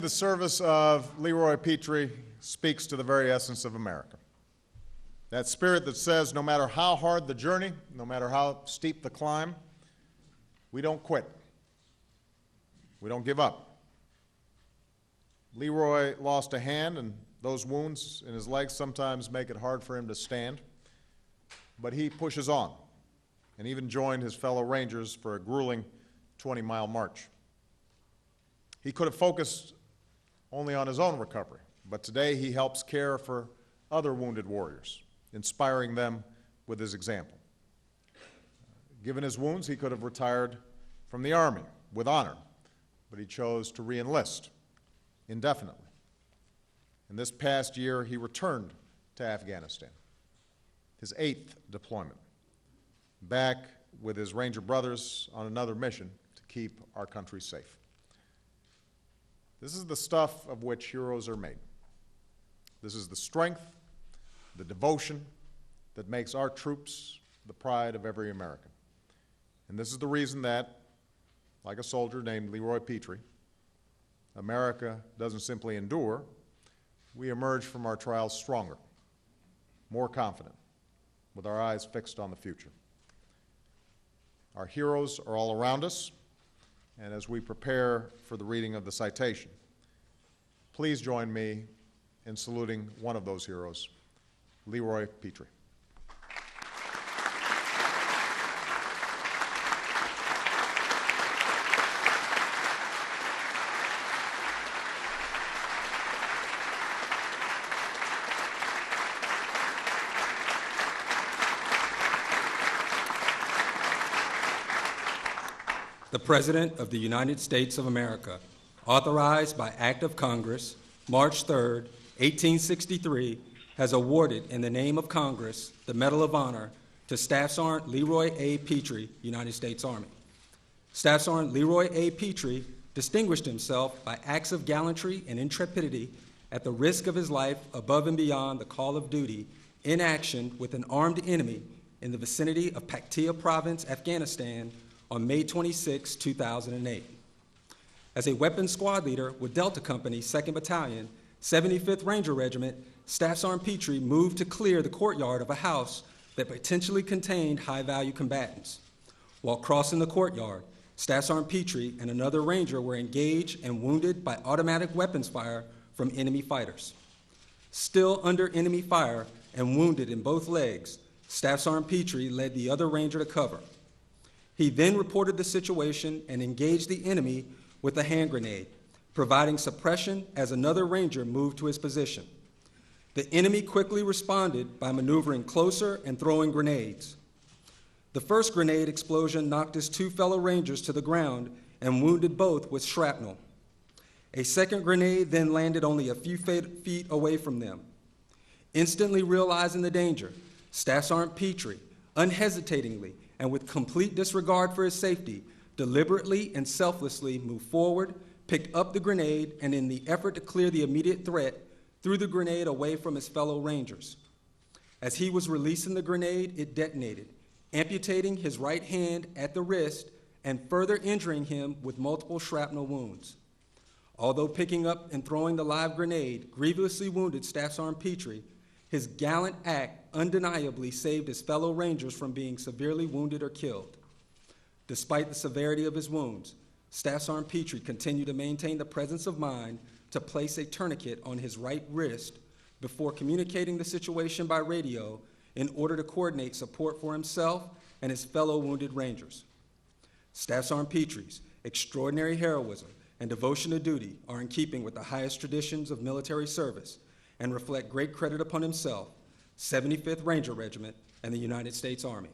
The service of Leroy Petry speaks to the very essence of America. That spirit that says no matter how hard the journey, no matter how steep the climb, we don't quit. We don't give up. Leroy lost a hand, and those wounds in his legs sometimes make it hard for him to stand. But he pushes on, and even joined his fellow Rangers for a grueling 20-mile march. He could have focused only on his own recovery, but today he helps care for other wounded warriors, inspiring them with his example. Given his wounds, he could have retired from the Army with honor, but he chose to re-enlist indefinitely. And this past year, he returned to Afghanistan, his 8th deployment, back with his Ranger brothers on another mission to keep our country safe. This is the stuff of which heroes are made. This is the strength, the devotion that makes our troops the pride of every American. And this is the reason that, like a soldier named Leroy Petry, America doesn't simply endure, we emerge from our trials stronger, more confident, with our eyes fixed on the future. Our heroes are all around us, and as we prepare for the reading of the citation, please join me in saluting one of those heroes, Leroy Petry. The President of the United States of America, authorized by Act of Congress, March 3, 1863, has awarded in the name of Congress the Medal of Honor to Staff Sergeant Leroy A. Petry, United States Army. Staff Sergeant Leroy A. Petry distinguished himself by acts of gallantry and intrepidity at the risk of his life above and beyond the call of duty in action with an armed enemy in the vicinity of Paktia Province, Afghanistan, on May 26, 2008. As a weapons squad leader with Delta Company, 2nd Battalion, 75th Ranger Regiment, Staff Sergeant Petry moved to clear the courtyard of a house that potentially contained high-value combatants. While crossing the courtyard, Staff Sergeant Petry and another Ranger were engaged and wounded by automatic weapons fire from enemy fighters. Still under enemy fire and wounded in both legs, Staff Sergeant Petry led the other Ranger to cover. He then reported the situation and engaged the enemy with a hand grenade, providing suppression as another Ranger moved to his position. The enemy quickly responded by maneuvering closer and throwing grenades. The first grenade explosion knocked his 2 fellow Rangers to the ground and wounded both with shrapnel. A second grenade then landed only a few feet away from them. Instantly realizing the danger, Staff Sergeant Petry, unhesitatingly and with complete disregard for his safety, deliberately and selflessly moved forward, picked up the grenade, and in the effort to clear the immediate threat, threw the grenade away from his fellow Rangers. As he was releasing the grenade, it detonated, amputating his right hand at the wrist and further injuring him with multiple shrapnel wounds. Although picking up and throwing the live grenade grievously wounded Staff Sergeant Petry, his gallant act undeniably saved his fellow Rangers from being severely wounded or killed. Despite the severity of his wounds, Staff Sergeant Petry continued to maintain the presence of mind to place a tourniquet on his right wrist before communicating the situation by radio in order to coordinate support for himself and his fellow wounded Rangers. Staff Sergeant Petry's extraordinary heroism and devotion to duty are in keeping with the highest traditions of military service and reflect great credit upon himself, 75th Ranger Regiment, and the United States Army.